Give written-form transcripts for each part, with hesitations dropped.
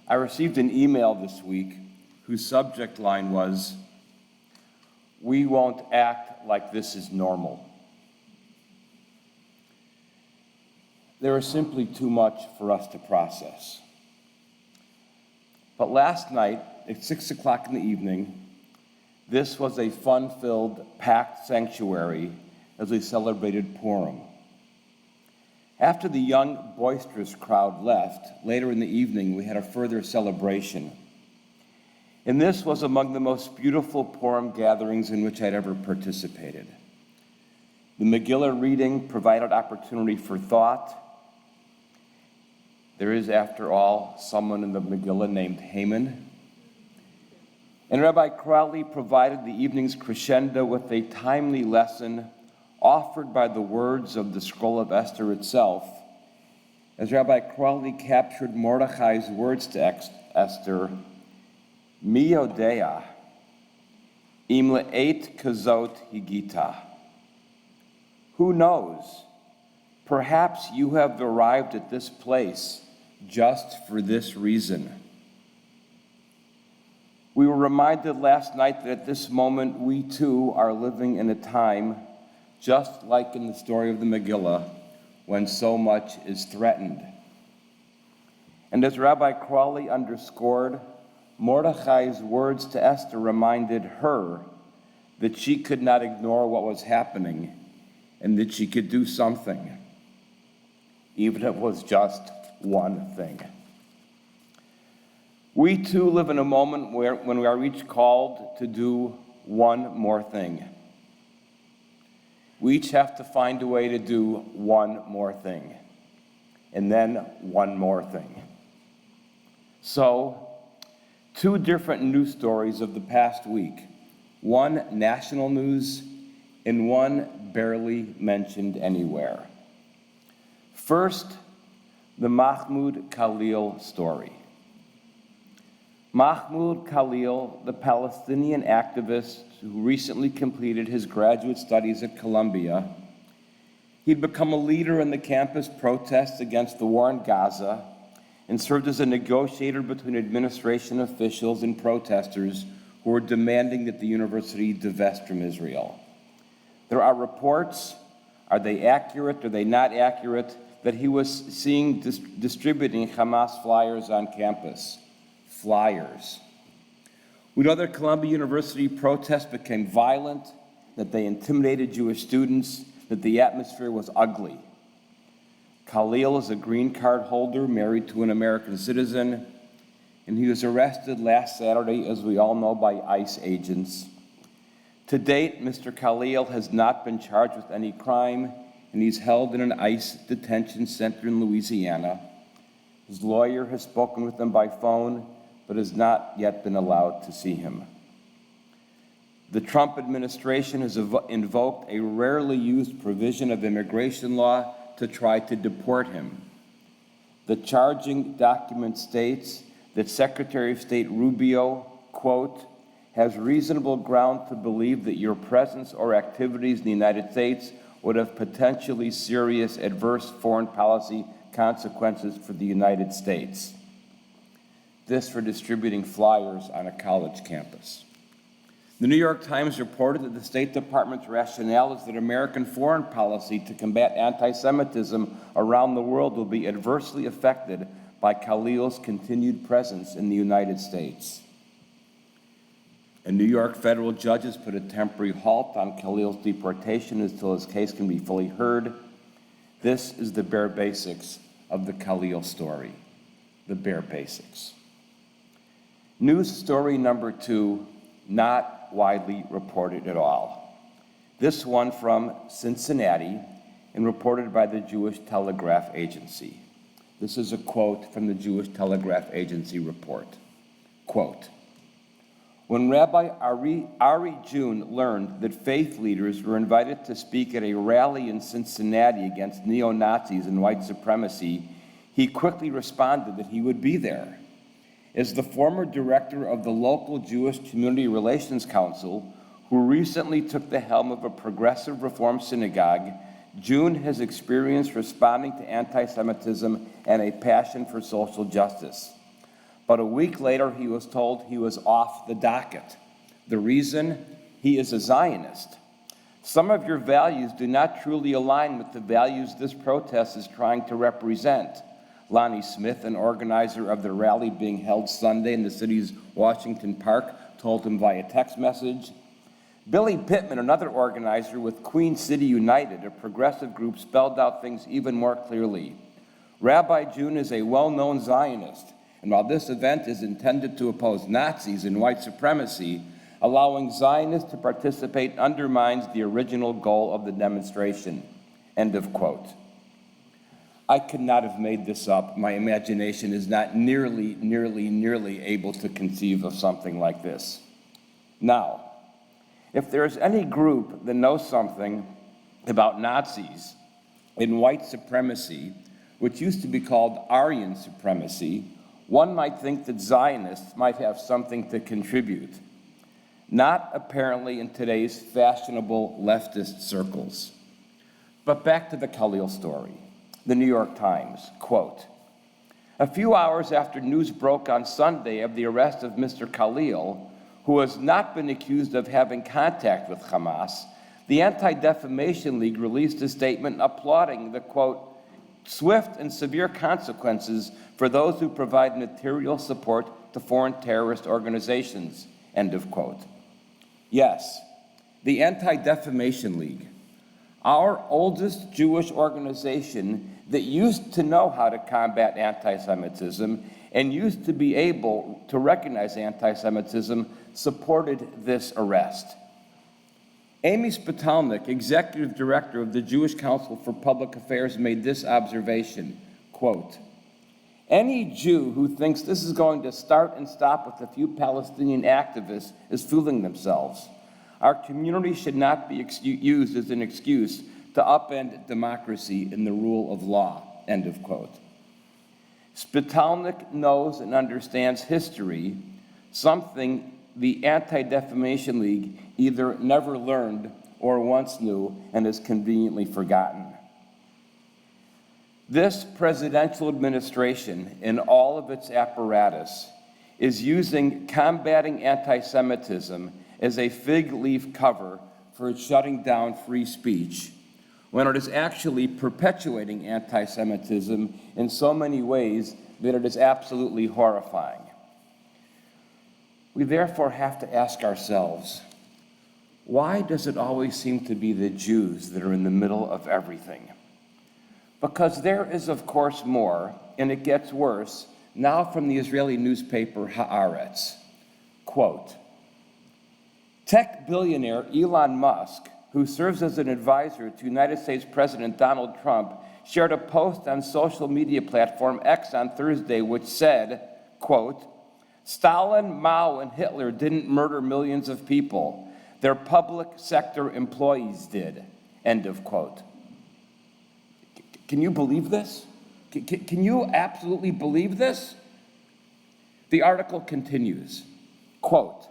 I received an email this week whose subject line was, "We won't act like this is normal." There is simply too much for us to process. But last night, at 6 o'clock in the evening, this was a fun-filled, packed sanctuary as we celebrated Purim. After the young, boisterous crowd left, later in the evening we had a further celebration. And this was among the most beautiful Purim gatherings in which I'd ever participated. The Megillah reading provided opportunity for thought. There is, after all, someone in the Megillah named Haman. And Rabbi Khalil provided the evening's crescendo with a timely lesson offered by the words of the scroll of Esther itself, as Rabbi Khalil captured Mordechai's words to Esther, "Mi yodea, im le'et kazot higita." Who knows? Perhaps you have arrived at this place just for this reason. We were reminded last night that at this moment we too are living in a time, just like in the story of the Megillah, when so much is threatened. And as Rabbi Khalil underscored, Mordechai's words to Esther reminded her that she could not ignore what was happening and that she could do something, even if it was just one thing. We too live in a moment when we are each called to do one more thing. We each have to find a way to do one more thing, and then one more thing. So, two different news stories of the past week, one national news and one barely mentioned anywhere. First, the Mahmoud Khalil story. Mahmoud Khalil, the Palestinian activist who recently completed his graduate studies at Columbia, he'd become a leader in the campus protests against the war in Gaza and served as a negotiator between administration officials and protesters who were demanding that the university divest from Israel. There are reports, are they accurate, are they not accurate, that he was seen distributing Hamas flyers on campus. Flyers. We know that Columbia University protests became violent, that they intimidated Jewish students, that the atmosphere was ugly. Khalil is a green card holder married to an American citizen, and he was arrested last Saturday, as we all know, by ICE agents. To date, Mr. Khalil has not been charged with any crime, and he's held in an ICE detention center in Louisiana. His lawyer has spoken with him by phone, but has not yet been allowed to see him. The Trump administration has invoked a rarely used provision of immigration law to try to deport him. The charging document states that Secretary of State Rubio, quote, has reasonable ground to believe that your presence or activities in the United States would have potentially serious adverse foreign policy consequences for the United States. This for distributing flyers on a college campus. The New York Times reported that the State Department's rationale is that American foreign policy to combat anti-Semitism around the world will be adversely affected by Khalil's continued presence in the United States. A New York federal judge has put a temporary halt on Khalil's deportation until his case can be fully heard. This is the bare basics of the Khalil story, the bare basics. News story number two, not widely reported at all. This one from Cincinnati and reported by the Jewish Telegraph Agency. This is a quote from the Jewish Telegraph Agency report. Quote, when Rabbi Ari June learned that faith leaders were invited to speak at a rally in Cincinnati against neo-Nazis and white supremacy, he quickly responded that he would be there. As the former director of the local Jewish Community Relations Council, who recently took the helm of a progressive Reform synagogue, June has experienced responding to anti-Semitism and a passion for social justice. but a week later he was told he was off the docket. The reason? He is a Zionist. Some of your values do not truly align with the values this protest is trying to represent. Lonnie Smith, an organizer of the rally being held Sunday in the city's Washington Park, told him via text message. Billy Pittman, another organizer with Queen City United, a progressive group, spelled out things even more clearly. Rabbi June is a well-known Zionist, and while this event is intended to oppose Nazis and white supremacy, allowing Zionists to participate undermines the original goal of the demonstration. End of quote. I could not have made this up. My imagination is not nearly able to conceive of something like this. Now, if there is any group that knows something about Nazis and white supremacy, which used to be called Aryan supremacy, one might think that Zionists might have something to contribute. Not apparently in today's fashionable leftist circles. But back to the Khalil story. The New York Times, quote, a few hours after news broke on Sunday of the arrest of Mr. Khalil, who has not been accused of having contact with Hamas, the Anti-Defamation League released a statement applauding the, quote, swift and severe consequences for those who provide material support to foreign terrorist organizations, end of quote. Yes, the Anti-Defamation League, our oldest Jewish organization that used to know how to combat anti-Semitism and used to be able to recognize anti-Semitism, supported this arrest. Amy Spitalnik, executive director of the Jewish Council for Public Affairs, made this observation, quote, any Jew who thinks this is going to start and stop with a few Palestinian activists is fooling themselves. Our community should not be used as an excuse to upend democracy and the rule of law, end of quote. Spitalnik knows and understands history, something the Anti-Defamation League either never learned or once knew and has conveniently forgotten. This presidential administration, in all of its apparatus, is using combating anti-Semitism as a fig leaf cover for shutting down free speech, when it is actually perpetuating anti-Semitism in so many ways that it is absolutely horrifying. We therefore have to ask ourselves, why does it always seem to be the Jews that are in the middle of everything? Because there is, of course, more, and it gets worse, now from the Israeli newspaper Haaretz. Quote, tech billionaire Elon Musk, who serves as an advisor to United States President Donald Trump, shared a post on social media platform X on Thursday which said, quote, Stalin, Mao, and Hitler didn't murder millions of people. Their public sector employees did, end of quote. Can you believe this? Can you absolutely believe this? The article continues, quote,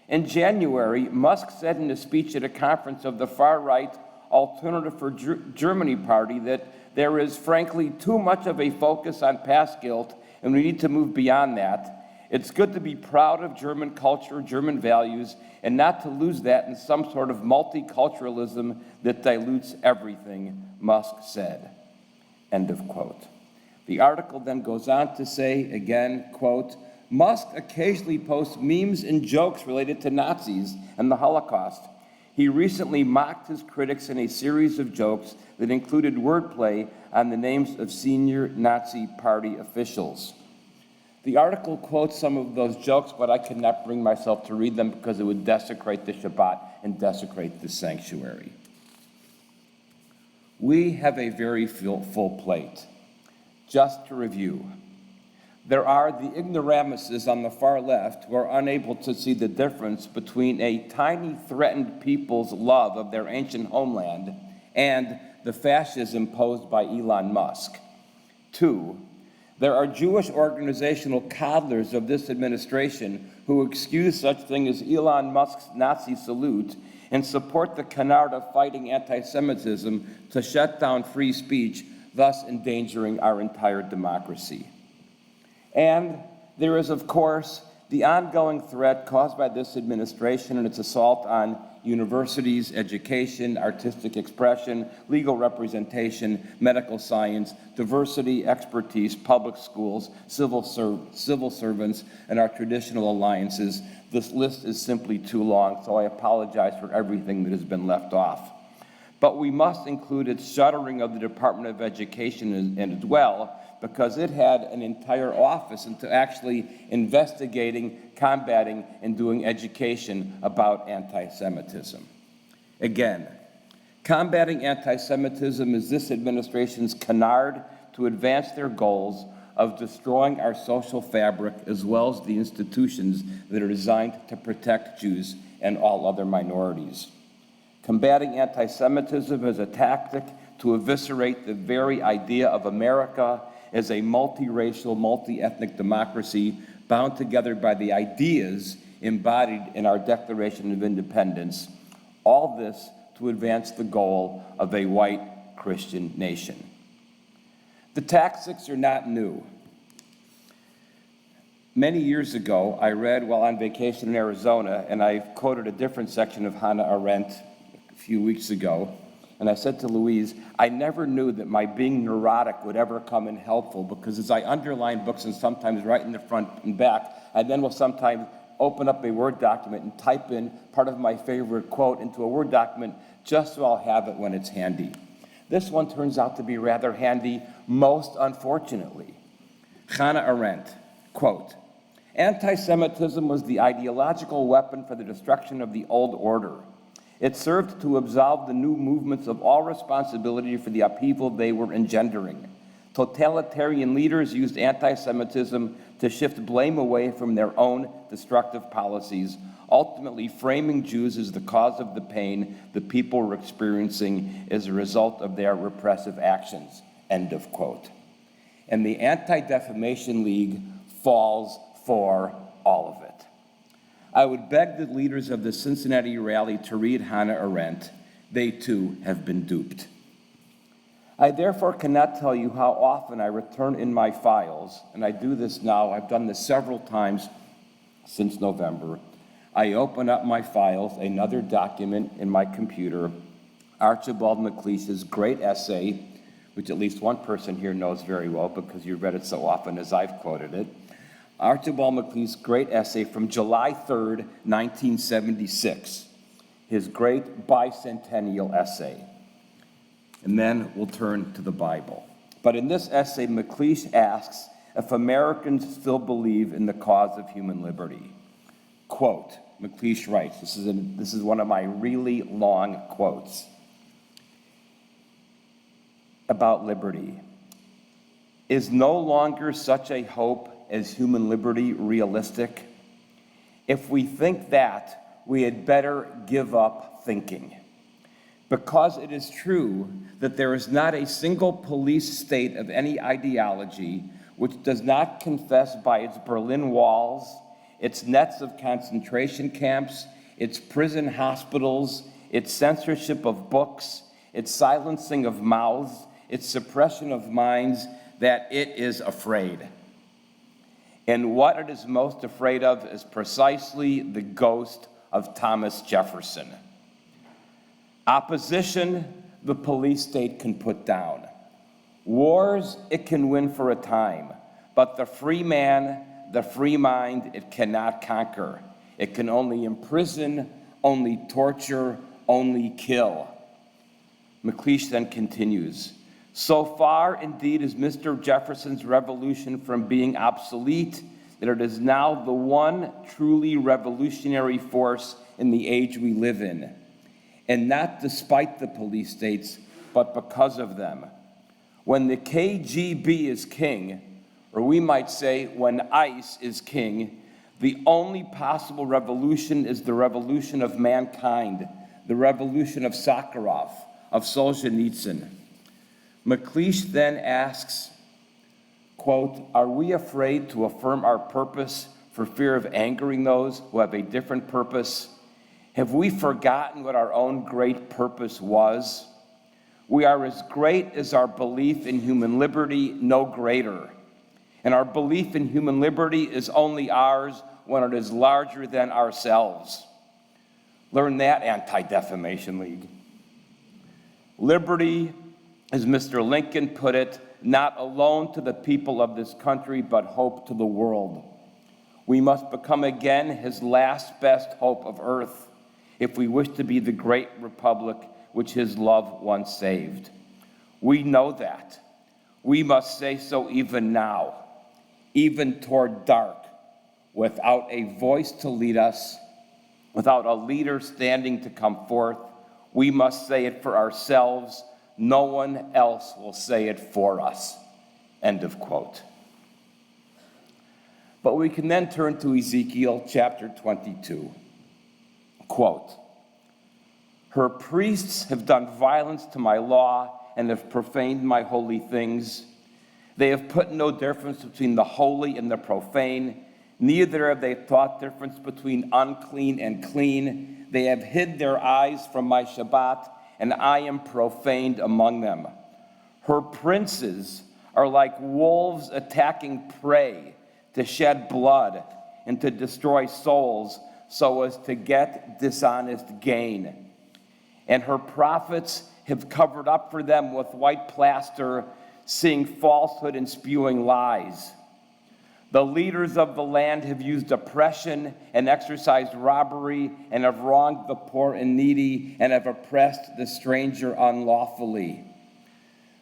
in January, Musk said in a speech at a conference of the far-right Alternative for Germany party that there is, frankly, too much of a focus on past guilt, and we need to move beyond that. It's good to be proud of German culture, German values, and not to lose that in some sort of multiculturalism that dilutes everything, Musk said. End of quote. The article then goes on to say, again, quote, Musk occasionally posts memes and jokes related to Nazis and the Holocaust. He recently mocked his critics in a series of jokes that included wordplay on the names of senior Nazi party officials. The article quotes some of those jokes, but I could not bring myself to read them because it would desecrate the Shabbat and desecrate the sanctuary. We have a very full plate. Just to review, there are the ignoramuses on the far left who are unable to see the difference between a tiny threatened people's love of their ancient homeland and the fascism posed by Elon Musk. 2, there are Jewish organizational coddlers of this administration who excuse such thing as Elon Musk's Nazi salute and support the canard of fighting anti-Semitism to shut down free speech, thus endangering our entire democracy. And There is, of course, the ongoing threat caused by this administration and its assault on universities, education, artistic expression, legal representation, medical science, diversity, expertise, public schools, civil servants, and our traditional alliances. This list is simply too long, so I apologize for everything that has been left off. But we must include its shuttering of the Department of Education as well, because it had an entire office into actually investigating, combating, and doing education about anti-Semitism. Again, combating anti-Semitism is this administration's canard to advance their goals of destroying our social fabric as well as the institutions that are designed to protect Jews and all other minorities. Combating anti-Semitism is a tactic to eviscerate the very idea of America as a multiracial, multi-ethnic democracy bound together by the ideas embodied in our Declaration of Independence, all this to advance the goal of a white Christian nation. The tactics are not new. Many years ago, I read while on vacation in Arizona, and I quoted a different section of Hannah Arendt a few weeks ago, and I said to Louise, I never knew that my being neurotic would ever come in helpful, because as I underline books and sometimes write in the front and back, I then will sometimes open up a Word document and type in part of my favorite quote into a Word document just so I'll have it when it's handy. This one turns out to be rather handy, most unfortunately. Hannah Arendt, quote, anti-Semitism was the ideological weapon for the destruction of the old order. It served to absolve the new movements of all responsibility for the upheaval they were engendering. Totalitarian leaders used anti-Semitism to shift blame away from their own destructive policies, ultimately framing Jews as the cause of the pain the people were experiencing as a result of their repressive actions, end of quote. And the Anti-Defamation League falls for all of it. I would beg the leaders of the Cincinnati rally to read Hannah Arendt. They too have been duped. I therefore cannot tell you how often I return in my files, and I do this now, I've done this several times since November. I open up my files, another document in my computer, Archibald MacLeish's great essay, which at least one person here knows very well because you read it so often as I've quoted it. Archibald MacLeish's great essay from July 3rd, 1976, his great bicentennial essay. And then we'll turn to the Bible. But in this essay, MacLeish asks if Americans still believe in the cause of human liberty. Quote, MacLeish writes, this is one of my really long quotes about liberty. Is no longer such a hope as human liberty realistic? If we think that, we had better give up thinking. Because it is true that there is not a single police state of any ideology which does not confess by its Berlin walls, its nets of concentration camps, its prison hospitals, its censorship of books, its silencing of mouths, its suppression of minds, that it is afraid. And what it is most afraid of is precisely the ghost of Thomas Jefferson. Opposition, the police state can put down. Wars, it can win for a time. But the free man, the free mind, it cannot conquer. It can only imprison, only torture, only kill. MacLeish then continues. So far, indeed, is Mr. Jefferson's revolution from being obsolete that it is now the one truly revolutionary force in the age we live in. And not despite the police states, but because of them. When the KGB is king, or we might say when ICE is king, the only possible revolution is the revolution of mankind, the revolution of Sakharov, of Solzhenitsyn. MacLeish then asks, quote, are we afraid to affirm our purpose for fear of angering those who have a different purpose? Have we forgotten what our own great purpose was? We are as great as our belief in human liberty, no greater. And our belief in human liberty is only ours when it is larger than ourselves. Learn that, Anti-Defamation League. Liberty, as Mr. Lincoln put it, not alone to the people of this country, but hope to the world. We must become again his last best hope of earth if we wish to be the great republic which his love once saved. We know that. We must say so even now, even toward dark, without a voice to lead us, without a leader standing to come forth. We must say it for ourselves. No one else will say it for us. End of quote. But we can then turn to Ezekiel chapter 22. Quote, "Her priests have done violence to my law and have profaned my holy things. They have put no difference between the holy and the profane. Neither have they taught difference between unclean and clean. They have hid their eyes from my Shabbat, and I am profaned among them. Her princes are like wolves attacking prey to shed blood and to destroy souls so as to get dishonest gain. And her prophets have covered up for them with white plaster, seeing falsehood and spewing lies. The leaders of the land have used oppression and exercised robbery and have wronged the poor and needy and have oppressed the stranger unlawfully."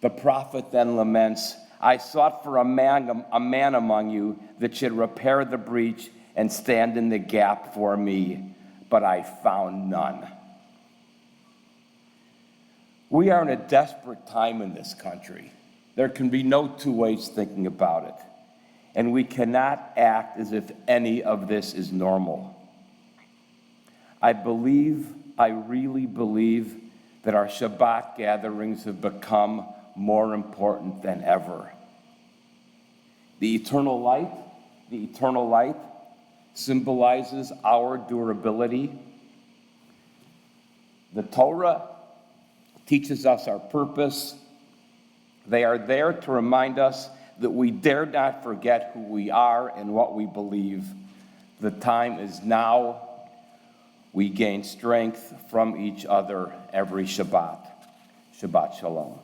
The prophet then laments, "I sought for a man among you that should repair the breach and stand in the gap for me, but I found none." We are in a desperate time in this country. There can be no two ways thinking about it. And we cannot act as if any of this is normal. I really believe that our Shabbat gatherings have become more important than ever. The eternal light symbolizes our durability. The Torah teaches us our purpose. They are there to remind us that we dare not forget who we are and what we believe. The time is now. We gain strength from each other every Shabbat. Shabbat Shalom.